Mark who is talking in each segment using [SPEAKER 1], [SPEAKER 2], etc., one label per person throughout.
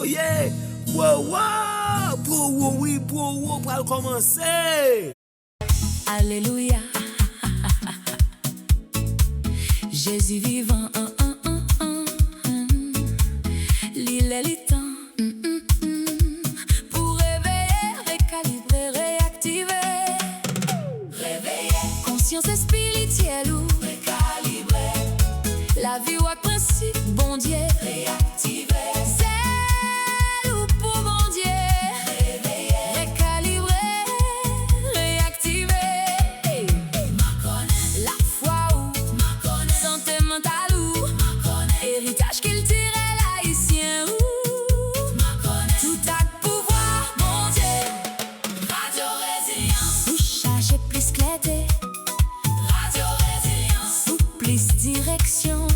[SPEAKER 1] yeah! Wow! Pour commencer!
[SPEAKER 2] Alléluia. Jésus vivant, l'île est le temps pour réveiller, récalibrer, réactiver. Réveiller, conscience spirituelle ou récalibrer. La vie ou principe, bon Dieu, réactiver. C'est ou pour bon Dieu, réveiller, récalibrer, réactiver. La foi ou santé mentale ou héritage qu'il tirait l'haïtien ou tout acte pouvoir, bon Dieu. Radio Résilience. Ou cherchez plus clarté. Radio Résilience. Ou plus direction.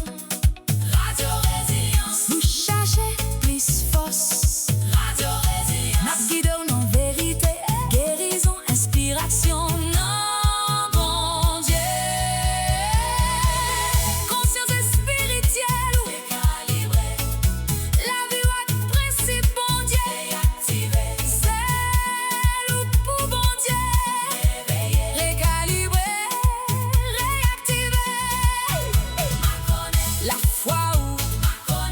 [SPEAKER 2] Radio Résilience. Ou cherchez plus force. Radio Résilience. N'a guidé non vérité, guérison, inspiration, non bon Dieu. Conscience spirituelle ou récalibrer. La vie ou principe, bon Dieu, réactiver. Celle ou pour bon Dieu, réveiller, récalibrer, réactiver. La foi ou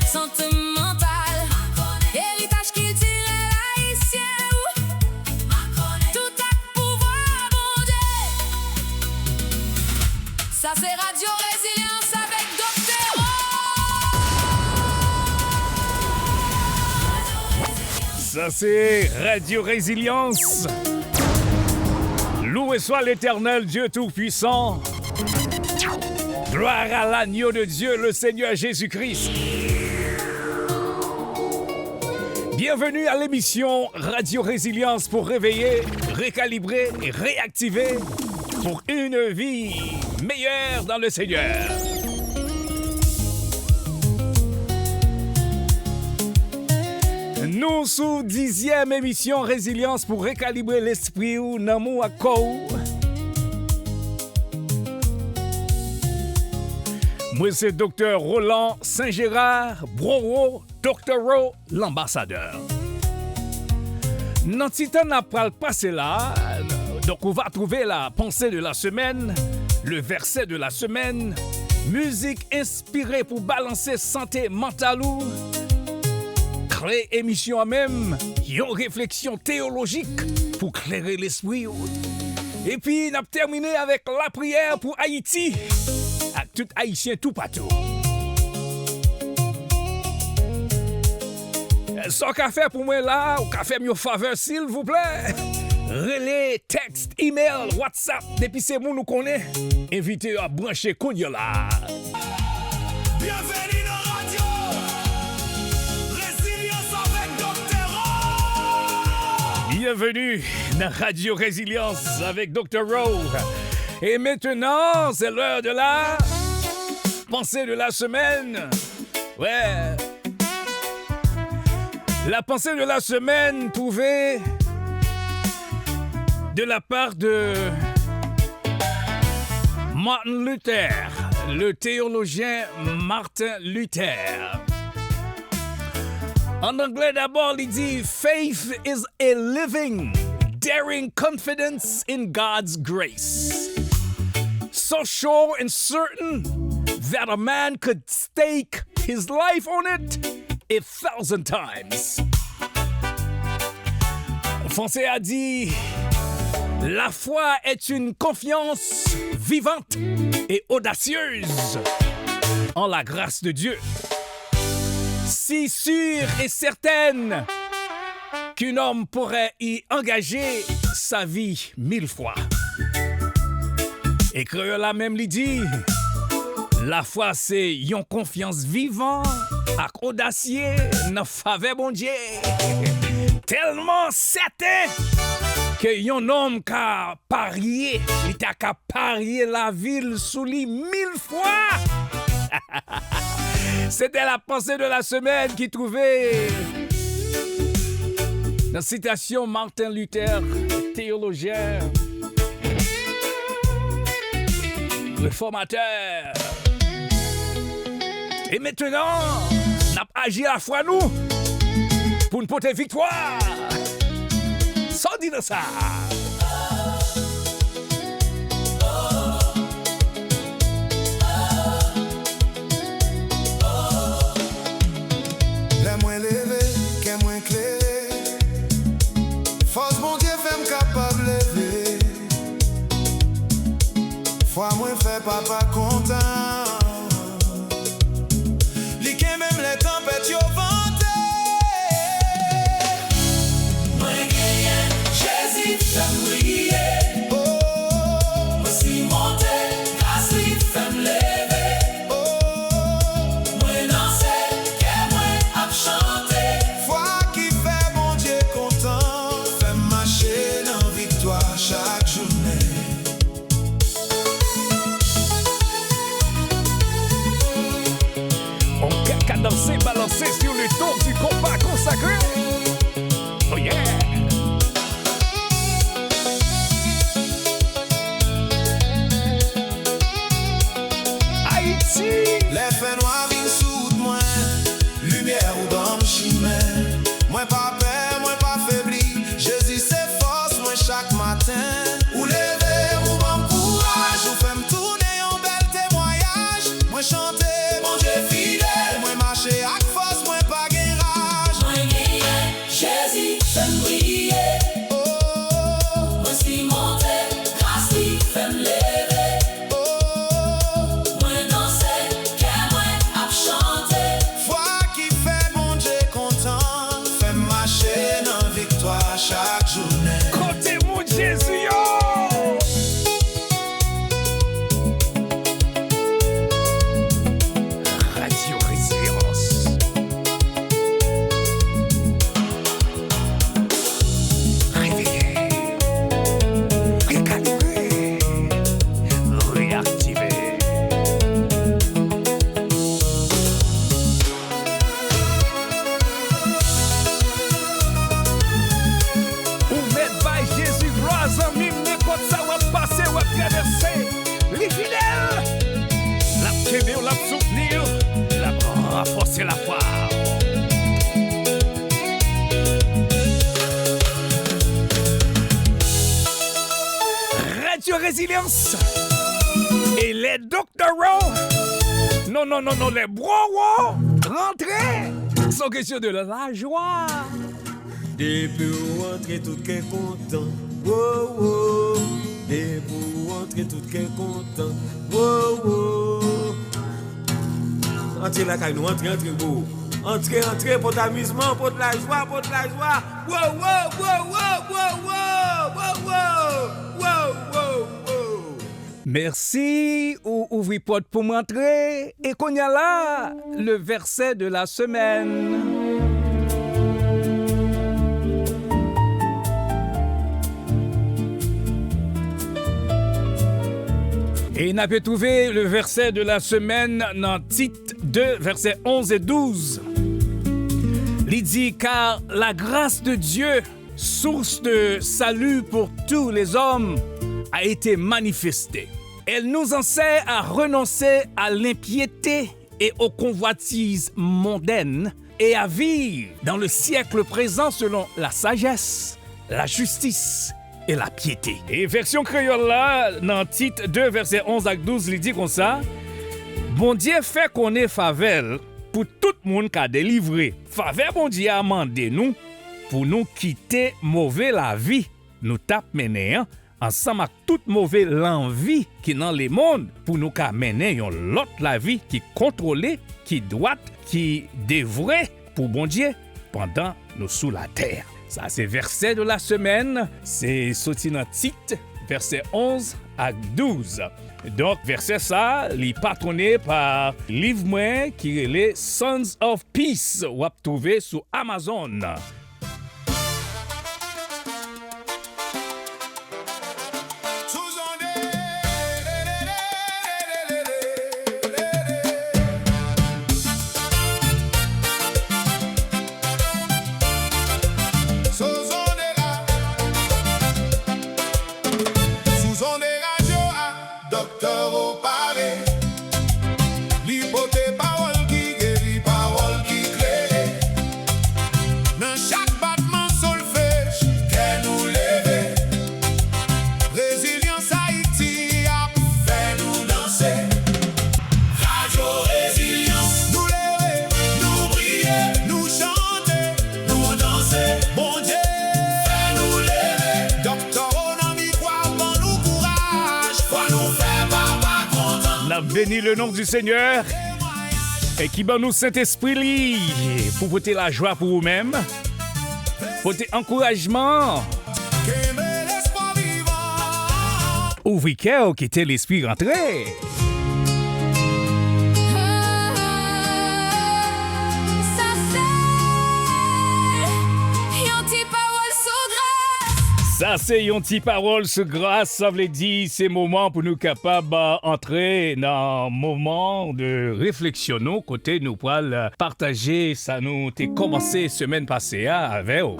[SPEAKER 2] santé mentale, héritage qu'il tirait l'haïtien ou tout acte pouvoir, bon Dieu. Ça c'est Radio Résilience avec Dr.
[SPEAKER 3] Ça c'est Radio Résilience. Loué soit l'Éternel Dieu Tout-Puissant. Gloire à l'agneau de Dieu, le Seigneur Jésus-Christ. Bienvenue à l'émission Radio Résilience pour réveiller, récalibrer et réactiver pour une vie meilleure dans le Seigneur. Nous sous 10e émission Résilience pour récalibrer l'esprit ou namou à kou. Moi c'est Dr. Roland Saint-Gérard Broro, Dr. Ro, l'ambassadeur. Dans ce temps après le passé là, donc on va trouver la pensée de la semaine, le verset de la semaine, musique inspirée pour balancer santé mentale ou créer émission à même, une réflexion théologique pour clairer l'esprit. Et puis, on a terminé avec la prière pour Haïti, à tout Haïtien tout partout. Sans qu'à faire pour moi là, ou qu'à faire mieux faveur s'il vous plaît. Relais, texte, email, WhatsApp, depuis c'est bon nous connaît. Invitez à brancher Kounia là.
[SPEAKER 1] Bienvenue dans Radio Résilience avec Dr.
[SPEAKER 3] Bienvenue dans Radio Résilience avec Dr. Ro. Et maintenant, c'est l'heure de la pensée de la semaine. Ouais. La pensée de la semaine trouvée de la part de Martin Luther, le théologien Martin Luther. En anglais d'abord, il dit « Faith is a living, daring confidence in God's grace. So sure and certain that a man could stake his life on it 1,000 times. » Français a dit « La foi est une confiance vivante et audacieuse en la grâce de Dieu. Si sûre et certaine qu'un homme pourrait y engager sa vie 1000 fois. » Et Créole même lui dit « La foi c'est une confiance vivante ak audacieux dans faveur bon Dieu. Tellement certain que yon homme ka parier, il t'a ka parier la ville sous lui 1000 fois. » C'était la pensée de la semaine qui trouvait dans citation Martin Luther, théologien, réformateur. Et maintenant, n'a pas agi à la foi nous pour nous porter victoire. Sans dire ça.
[SPEAKER 4] Les moins levés, qu'est moins clair. Force mon Dieu fait me capable lever. Foi moins fait papa content. Liqué même les tempêtes yo vanté.
[SPEAKER 1] Moi gagne, Jésus fait briller.
[SPEAKER 4] Oh,
[SPEAKER 1] Moi si monter, grâce lui fait me lever.
[SPEAKER 4] oh,
[SPEAKER 1] Moi danser, que moi ap chanter.
[SPEAKER 4] foi qui fait mon Dieu content. Fait marcher dans victoire chaque journée.
[SPEAKER 3] On qu'à danser, balancer sur le ton du combat consacré. Oh yeah! Haïti!
[SPEAKER 4] Les faits noirs viennent sous moi, lumière ou dans chimère. Moi pas peur, moi pas faibli. Jésus c'est force, moi chaque matin. Ou lever, ou bon courage, ou fait me tourner en bel témoignage. Moi chanter, mon Dieu fidèle. Moi marcher avec force, moi pas gain rage.
[SPEAKER 1] Moi gagne, Jésus fait me briller.
[SPEAKER 4] Oh,
[SPEAKER 1] Moi si monter, grâce lui fait me lever.
[SPEAKER 4] oh,
[SPEAKER 1] Moi danser, que moi ap chanter.
[SPEAKER 4] foi qui fait mon Dieu content. Fait marcher dans victoire chaque journée.
[SPEAKER 3] Côté mon Jésus, yo! Radio Résilience. Réveillé, recalibré, réactivé. Ou mettre by Jésus, gloire en mime, n'importe ça, ou à passer, ou à traverser. Les fidèles, la télé, ou la soutenir, la renforcer la foi. Radio Résilience et les doctorants. Non, non, non, non, les bros, rentrez. Sans question de la joie.
[SPEAKER 1] Depuis où entrer tout qu'est content. Wow, wow. Depuis où entrer tout qu'est content. Wow, wow. Entrez la caille, nous entrez, beau. Entrez pour l'amusement, pour la joie, pour la joie. Wow, wow, wow, wow, wow, wow, wow, wow, wow, wow, wow.
[SPEAKER 3] Merci ou ouvri porte pour m'entrer et qu'on y a là le verset de la semaine. Et on a pu trouver le verset de la semaine dans Tite 2, versets 11 et 12. Il dit, car la grâce de Dieu, source de salut pour tous les hommes, a été manifestée. Elle nous enseigne à renoncer à l'impiété et aux convoitises mondaines et à vivre dans le siècle présent selon la sagesse, la justice et la piété. Et version créole là, dans Tite 2, verset 11 à 12, il dit comme ça, bon Dieu fait qu'on est faveur pour tout le monde qui a délivré. Faveur bon Dieu a mandé nous pour nous quitter mauvais la vie. Nous tap mené ensemble avec toute mauvaise l'envie qui dans le monde pour nous ka mener yon l'autre la vie qui contrôlée, qui droite, qui devrait pour bon Dieu pendant nous sous la terre. Ça c'est verset de la semaine, c'est sorti dans Tite, verset 11 à 12. Donc verset ça, li patronné par livre moi qui est les Sons of Peace ou à trouver sur Amazon.
[SPEAKER 4] Docteur au palais, l'hypothèque parole qui
[SPEAKER 3] bénis le nom du Seigneur. Et qui ban nous Saint-Esprit pour voter la joie pour vous-même, voter encouragement. Ouvrez cœur, quittez l'esprit rentré. Ça, c'est une petite parole sur grâce. Ça veut dire c'est moment pour nous capables d'entrer dans un moment de réflexion. Nous, côté, nous pourrons partager ça. Nous avons commencé semaine passée avec vous.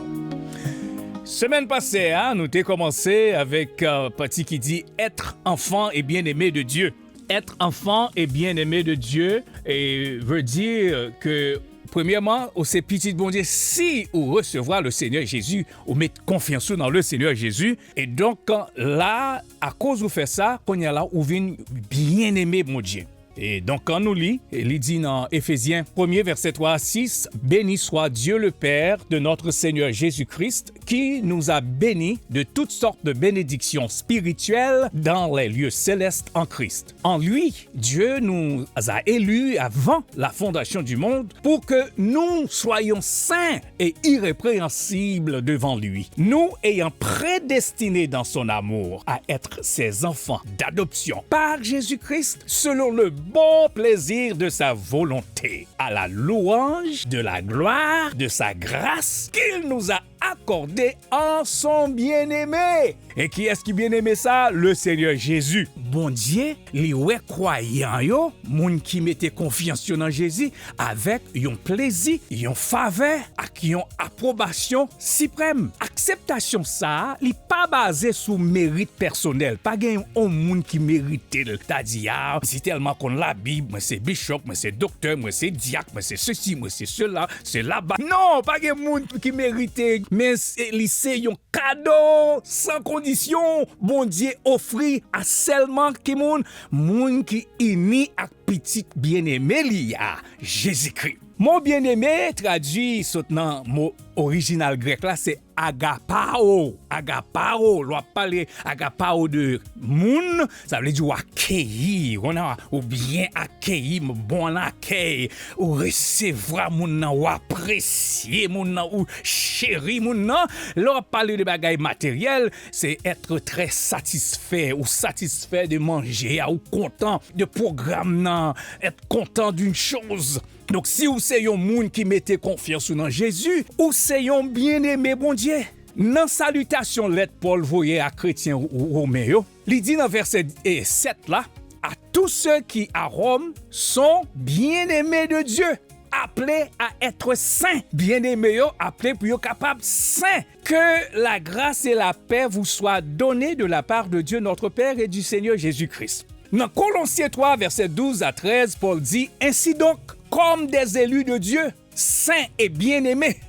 [SPEAKER 3] Semaine passée, nous avons commencé avec un petit qui dit être enfant et bien-aimé de Dieu. Être enfant et bien-aimé de Dieu et veut dire que premièrement, c'est petit bon Dieu, si vous recevoir le Seigneur Jésus, vous mettez confiance dans le Seigneur Jésus. Et donc là, à cause vous faites ça, quand il y a là, vous venez bien aimer mon Dieu. Et donc, quand nous lit, il dit dans Éphésiens 1er, verset 3 à 6, « Béni soit Dieu le Père de notre Seigneur Jésus-Christ, qui nous a bénis de toutes sortes de bénédictions spirituelles dans les lieux célestes en Christ. En lui, Dieu nous a élus avant la fondation du monde pour que nous soyons saints et irrépréhensibles devant lui, nous ayant prédestinés dans son amour à être ses enfants d'adoption par Jésus-Christ selon le bon plaisir de sa volonté, à la louange de la gloire de sa grâce qu'il nous a accordé en son bien-aimé. Et qui est-ce qui bien-aimé ça? Le Seigneur Jésus. Bon Dieu, les croyants yo, moun qui mettait confiance dans Jésus, avec yon plaisir, yon faveur, ak yon approbation suprême. Acceptation ça, li pas basé sur mérite personnel. Pas gen yon moun qui mérite. T'as dit, c'est tellement qu'on la Bible, moi c'est bishop, moi c'est docteur, moi c'est diacre, moi c'est ceci, moi c'est cela, c'est là-bas. Non, pas gen moun qui mérite. Mais c'est un cadeau sans condition. Bon Dieu offrit à seulement qui moun qui uni ak petit bien-aimé liya Jésus-Christ. Mon bien-aimé traduit soutenant mot original grec là c'est agapao. Agapao, l'on parle agapao de moun, ça veut dire accueillir, ou bien accueillir, bon accueil, ou recevoir moun nan, ou apprécier moun nan, ou chérir moun nan. L'on parle de bagaille matériel, c'est être très satisfait, ou satisfait de manger, ou content de programme nan, être content d'une chose. Donc si vous c'est un moun qui mettez confiance dans Jésus, ou c'est un bien-aimé bon Dieu. Dans salutation lettre Paul voyait à chrétien Romain, il dit dans verset 7 là, à tous ceux qui à Rome sont bien-aimés de Dieu, appelés à être saints. Bien-aimés appelés pour être capables saints. Que la grâce et la paix vous soient données de la part de Dieu notre Père et du Seigneur Jésus-Christ. Dans Colossiens 3 verset 12 à 13, Paul dit ainsi donc comme des élus de Dieu, saints et bien-aimés,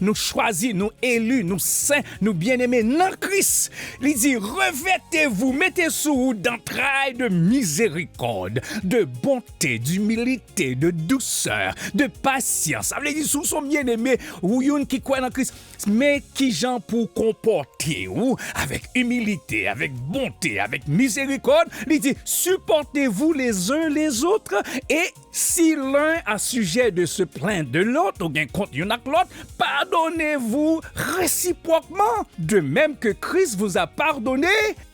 [SPEAKER 3] nous choisis, nous élus, nous saints, nous bien-aimés dans Christ. Il dit, revêtez-vous, mettez sous vous d'entrailles de miséricorde, de bonté, d'humilité, de douceur, de patience. Ça veut dire, sous son bien-aimé, ou yon qui croit dans Christ, mais qui j'en pour comporter, ou avec humilité, avec bonté, avec miséricorde. Il dit, supportez-vous les uns les autres, et si l'un a sujet de se plaindre de l'autre, ou bien contre y'en a que l'autre, pardonnez-vous réciproquement. De même que Christ vous a pardonné,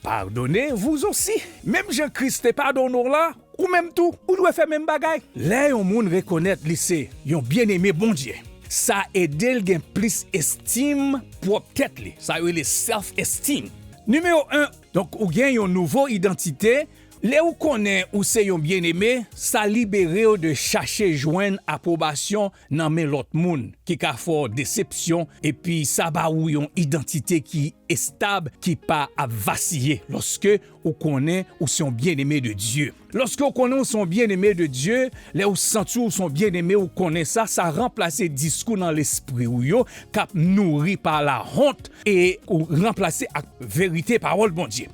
[SPEAKER 3] pardonnez-vous aussi. Même Jean-Christ te pardonne là, ou même tout, ou doit faire même bagaille. Là, yon moun reconnaître lycée, yon bien-aimé bon Dieu. Ça aide le gen plus estime pour tête li. Ça y est self-esteem. Numéro 1, donc ou gen yon nouveau identité. Les ou connaît ou c'est yon bien-aimé, ça libère de chercher joindre approbation dans men l'autre monde qui ka fort déception et puis ça ba ou yon identité qui est stable, qui pas à vaciller lorsque ou connaît ou son bien-aimé de Dieu. Lorsque ou connaît ou son bien-aimé de Dieu, les ou senti ou son bien-aimé ou connaît ça remplace discours dans l'esprit ou yo cap nourri par la honte et ou remplacer avec vérité parole bon Dieu.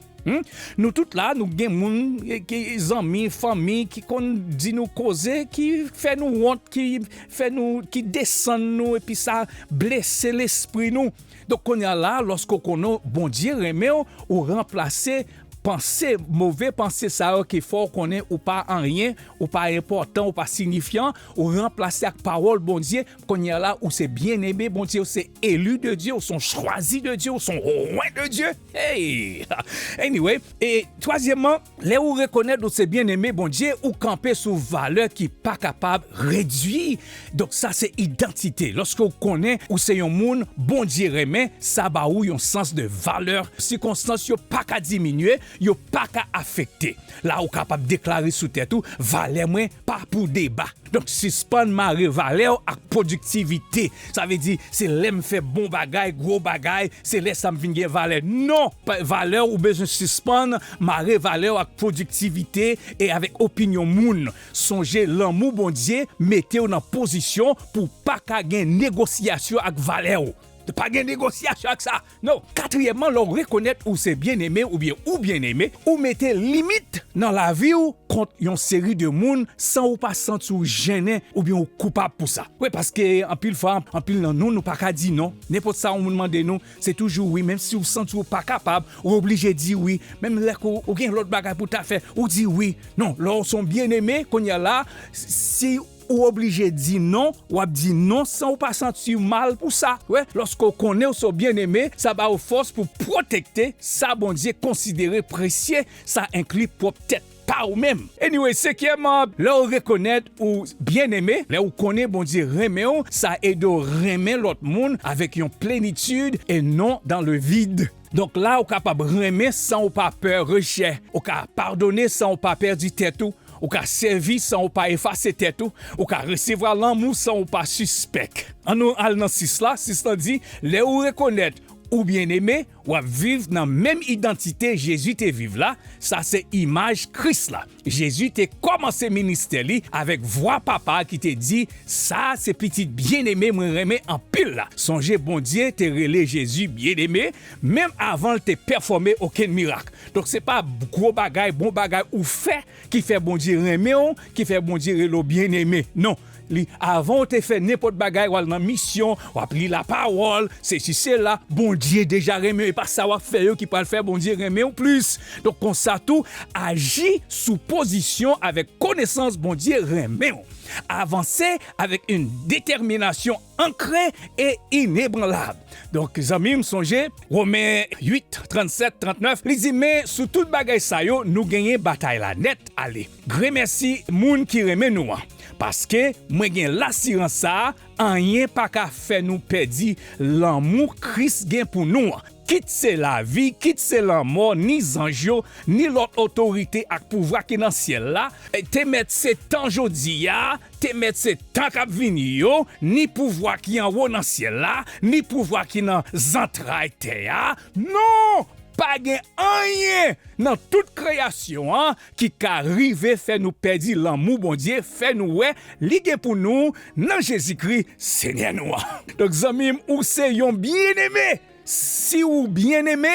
[SPEAKER 3] Nous toutes là, nous avons des amis, famille qui dit nous causer, qui fait nous honte, qui descend nous et puis ça blesse l'esprit nous. Donc on est là, lorsqu'on connaît bon Dieu remet ou remplacer pensée mauvais pensée ça qui faut connaît ou pas en rien ou pas important ou pas signifiant ou remplacer avec parole bon Dieu qu'on y a là où c'est bien aimé bon Dieu c'est élu de Dieu ou sont choisis de Dieu ou sont loin de Dieu. Hey anyway et troisièmement les où reconnaître où c'est bien aimé bon Dieu ou camper sous valeur qui pas capable réduire donc ça c'est identité lorsque vous connaît ou c'est un monde bon Dieu remet ça ba ou un sens de valeur circonstance yo pas qu'à diminuer yo pas qu'à affecter là ou capable déclarer sous tête tout valeur moins pas pour débat donc suspend marre valeur à productivité ça veut dire c'est l'aime fait bon bagay gros bagay c'est laisse ça me venir valeur non valeur ou besoin suspendre marre valeur à productivité et avec opinion moun songez l'amour bon Dieu mettez dans position pour pas qu'à gain négociation avec valeur de pas de négociation avec ça. Non. Quatrièmement, l'on reconnaître où c'est bien aimé ou bien aimé, ou mettez limite dans la vie ou contre une série de monde sans ou pas sentir gêné ou bien coupable pour ça. Oui, parce que en pile fois, en pile nous pas qu'à dire non. N'importe ça on nous demande non, c'est toujours oui, même si vous sentez pas capable, ou obligé de dire oui, même là ou gain l'autre bagage pour ta faire, ou dit oui. Non, là sont bien aimés qu'on y a là, si ou obligé de dire non ou à dire non sans ou pas sentir mal pour ça. Ouais, lorsqu'on connaît ou sont bien aimé, ça va aux forces pour protéger ça bon Dieu considéré précieux, ça inclut peut-être pas ou même. Anyway, cinquièmement, là on reconnaître ou bien aimé, là on connaît bon Dieu remet ça aide à remettre l'autre monde avec une plénitude et non dans le vide. Donc là on capable remettre sans ou pas peur rejet, on capable pardonner sans ou pas perdre du tête tout. Ou ka servir sans ou pas effacer tête ou ka recevoir l'amour sans ou pas suspect. En nous al dans 6 là, 6 là dit les ou reconnaître ou bien aimé ou à vivre dans même identité Jésus te vive là, ça c'est image Christ là. Jésus te commencé ministère li avec voix papa qui te dit ça c'est petit bien-aimé moi remet en pile là. Songez bon Dieu te relé Jésus bien-aimé même avant de te performer aucun miracle. Donc c'est pas gros bagay bon bagay ou fait qui fait bon Dieu remet qui fait bon Dieu relo bien-aimé. Non. Avant te fait n'importe bagaille ou dans mission ou appeler la parole c'est si c'est là bon Dieu déjà remet pas savoir faire qui pas le faire bon Dieu remet en plus donc comme ça tout agit sous position avec connaissance bon Dieu remet avancer avec une détermination ancrée et inébranlable. Donc, amis, songez, Romains 8, 37, 39, il dit, mais sous toute bagaille ça yo, nous gagnons bataille la net, allez. Grand merci, moun qui remet nous. Parce que, moi gagne l'assurance ça, rien pas qu'à faire nous perdre l'amour Christ gagne pour nous. Quitte c'est la vie, quitte c'est la mort, ni ange, ni l'autre autorité à pouvoir qui dans ciel là, te mettre ces temps jodi ya, te mettre ces temps k'ap vini yo, ni pouvoir qui en haut dans ciel là, ni pouvoir qui dans entrailles terre. Non! Pas gen rien dans toute création qui arrive faire nous perdre l'amour bon Dieu fait nous li gen pour nous dans Jésus-Christ Seigneur nous. Donc amis ou c'est yon bien-aimé si ou bien-aimé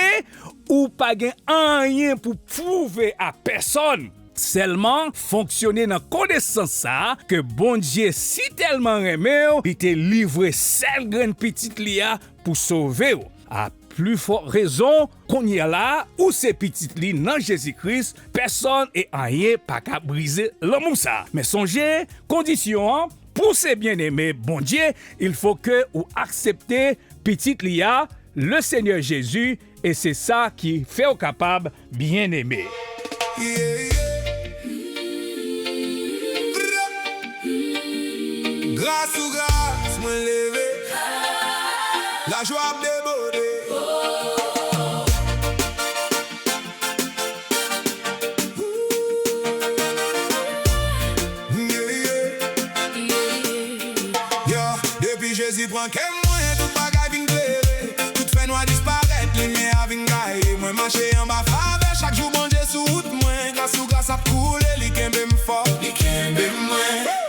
[SPEAKER 3] ou pas gen rien pour prouver à personne. Seulement fonctionner dans connaissance ça que bon Dieu si tellement aimé il te livré seul graine petite lia pour sauver à plus forte raison qu'on y a là où c'est petite li dans Jésus-Christ personne et rien pas qu'à briser l'amour ça mais songez condition pour ces bien-aimés bon Dieu il faut que ou accepter petite lia le Seigneur Jésus et c'est ça qui fait au capable bien-aimé.
[SPEAKER 4] Grâce ou grâce, moi levé. La joie débordé. Depuis Jésus prend qu'un moyen, tout bagaille vient clairer. Tout fait noir disparaître, lumière vient gailler. Moi marcher en bas faveur, chaque jour bon Dieu sous route moi. Grâce ou grâce à couler, li kembe m'fort, li kembe moi.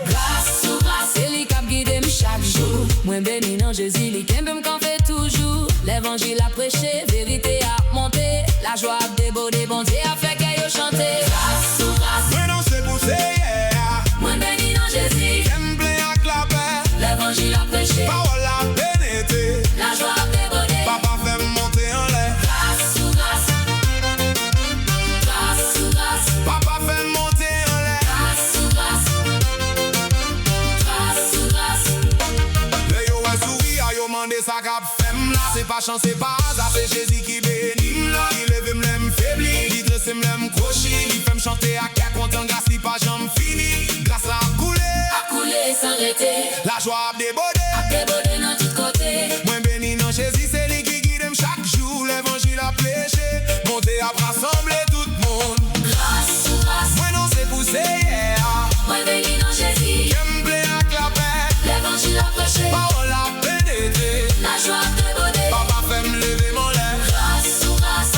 [SPEAKER 2] Grâce ou grâce, c'est lui qui guide chaque jour. Moi béni dans Jésus, lui qui me fait toujours. L'évangile a prêché, vérité a monté. La joie a débordé, bon Dieu a fait qu'elle chanter. Grâce ou grâce,
[SPEAKER 4] Moi non c'est pour c'est yeah.
[SPEAKER 2] moi béni dans Jésus.
[SPEAKER 4] J'aime plein à clapper.
[SPEAKER 2] L'évangile a prêché,
[SPEAKER 4] Parole a pénétré.
[SPEAKER 2] la joie a débordé.
[SPEAKER 4] Papa fait monter en l'air.
[SPEAKER 2] Grâce ou grâce,
[SPEAKER 4] demande ça cap femme là, c'est pas chance, c'est pas hasard, c'est Jésus qui bénit là. Il lève m'lem faibli, il dresse m'lem crochi, il fait me chanter à qu'à content grâce il pas jamais fini. Grâce à couler
[SPEAKER 2] sans arrêter.
[SPEAKER 4] La joie a débordé
[SPEAKER 2] Dans tout côté.
[SPEAKER 4] Moi béni non Jésus, c'est lui qui guide chaque jour. L'évangile a prêché, monter à rassembler tout le monde.
[SPEAKER 2] Grâce sous grâce.
[SPEAKER 4] Moi non c'est poussé hier.
[SPEAKER 2] Moi béni non Jésus.
[SPEAKER 4] J'aime plaît à clapet.
[SPEAKER 2] L'évangile a prêché.
[SPEAKER 4] Parole a pénétré.
[SPEAKER 2] La joie a débordé.
[SPEAKER 4] Papa fait me lever mon lait.
[SPEAKER 2] Grâce sous grâce.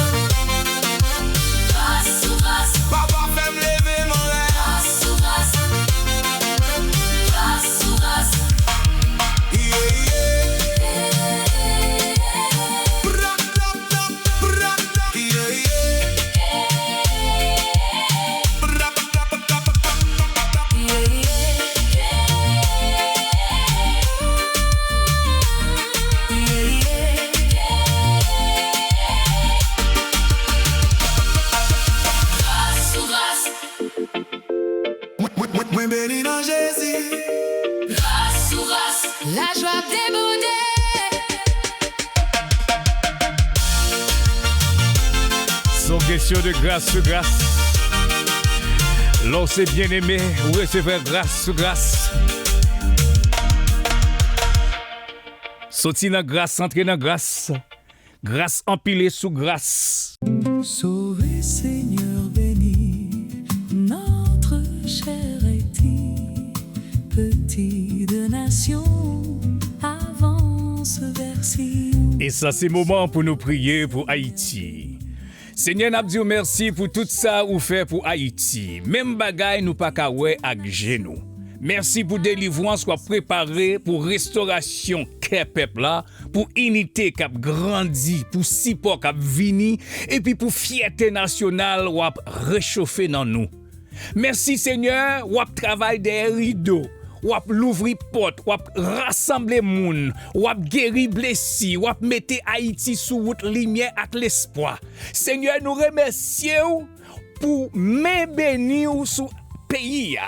[SPEAKER 2] Grâce sous grâce.
[SPEAKER 4] Papa fait me lever mon lait.
[SPEAKER 2] Grâce sous grâce. Grâce sous grâce.
[SPEAKER 4] Moi béni dans Jésus.
[SPEAKER 2] Grâce sous grâce. La joie a débordé.
[SPEAKER 3] Son question de grâce sur grâce. Lorsque bien aimé, vous recevez grâce sur grâce. Sorti dans grâce, entrer dans grâce. Grâce empilée sous grâce.
[SPEAKER 5] Sauvé Seigneur béni, notre cher Haïti, petit de nation, avance vers Sion.
[SPEAKER 3] Et ça, c'est le moment pour nous prier pour Haïti. Seigneur, nous disons merci pour tout ça ou fait pour Haïti. Même bagaille nous pas qu'à ouais avec genou. Merci pour délivrance qu'on préparé pour restauration qu'est peuple là, pour unité qui a grandi, pour support qui a vini et puis pour fierté nationale ou a réchauffer dans nous. Merci Seigneur, ou a travail des rideaux. Ou ap l'ouvrir porte, ou ap rassembler moun, ou ap guérir blessé, ou ap mette Haïti sous route lumière avec l'espoir. Seigneur, nous remercions pour main béni sous pays,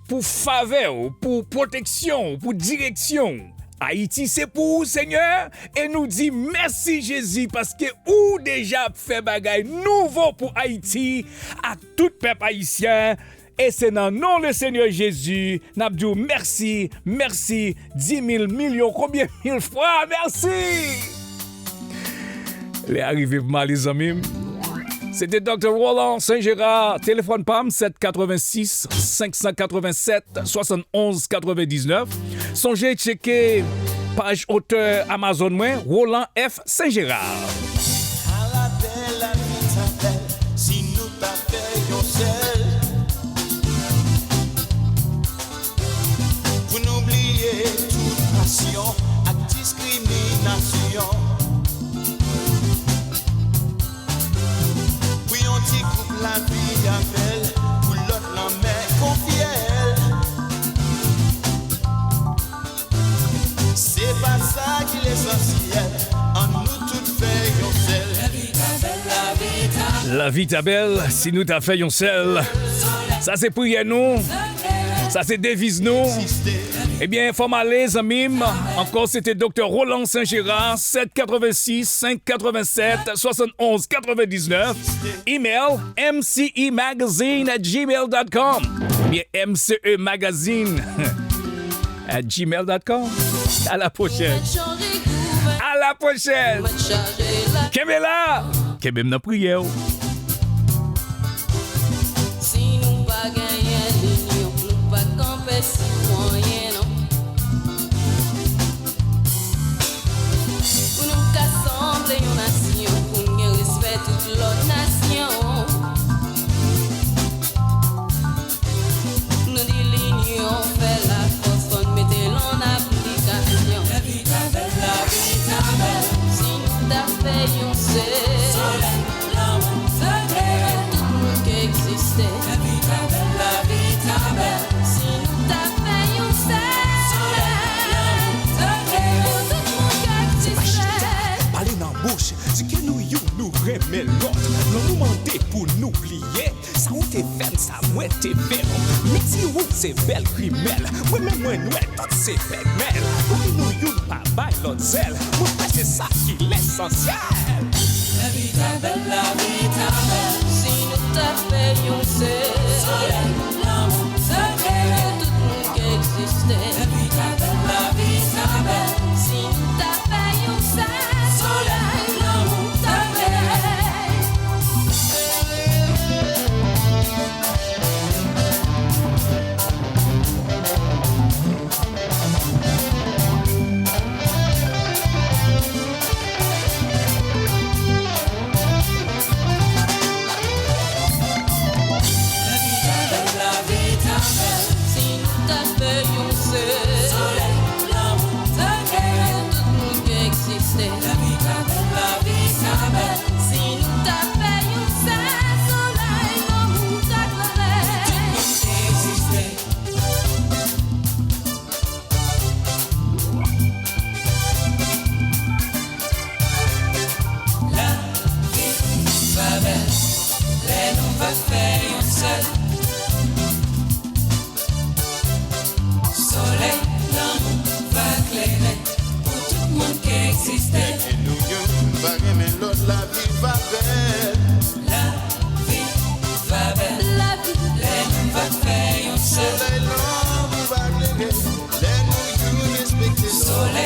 [SPEAKER 3] pour faveur, pour protection, pour direction. Haïti, c'est pour vous, Seigneur, et nous dit merci Jésus parce que ou déjà fait bagay nouveau pour Haïti, à tout peuple haïtien. Et c'est dans le nom du Seigneur Jésus, nous disons merci, merci, 10 000 millions, combien mille fois, merci. Les arrivés pour moi, les amis. C'était Dr. Roland Saint-Gérard, téléphone PAM 786 587 71 99. Songez checker page auteur Amazon moi, Roland F. Saint-Gérard.
[SPEAKER 6] À la belle, la vie s'appelle, si nous t'appelions seul. Pour n'oublier toute passion, à discrimination. Oui, on dit coupe la vie avec, pour l'autre la main confielle. C'est pas ça qui est l'essentiel, en nous toutes faisons seul.
[SPEAKER 3] La vie ta belle, si nous t'a fait yon sel. Ça c'est prière nous. Ça c'est devise nous. Eh bien, faut m'aller, les amis. Encore, c'était Dr. Roland Saint-Gérard, 786 587 71 99. Email mcemagazine@gmail.com. Bien, mcemagazine@gmail.com. À la prochaine. À la prochaine. Kemela. Kemem na prière.
[SPEAKER 7] Si nous pas gagner l'union, nous pas camper si moyen non. Pour nous rassembler une nation, pour nous respecter toute l'autre nation. Nous dit l'union fait la force, faut mettre l'en application. La vie ta belle. Si nous t'appelions seul. Si nous t'appelions
[SPEAKER 1] Parler dans la bouche, c'est que nous remet l'autre. L'on nous demandait pour nous plier. Ça ou t'es fait, ça moi t'es fait. Mais si ou c'est belle rimelle, moi même moi nous toutes c'est belle. Pour nous pas
[SPEAKER 3] by l'autre zèle. Pour moi, c'est ça qui est l'essentiel.
[SPEAKER 7] La vie ta belle, si nous ta payons c'est soleil, l'amour, secret, tout le monde qui existait. La vie ta belle, si nous ta payons c'est soleil, l'amour, secret. Soleil, l'amour, secret, tout le monde qui existait. La vie ta belle, si nous t'appelions c'est soleil, l'amour, secret, tout le monde qui existait. La vie va belle, les noms va faire un seul. Soleil, l'amour va clairer pour tout le monde qui existait.
[SPEAKER 6] Et nous, nous va aimer l'autre, la vie va belle.
[SPEAKER 7] La vie va belle. La vie, les noms va faire un seul.
[SPEAKER 6] Soleil, l'amour va clairer. Les nous respecter.
[SPEAKER 7] Soleil,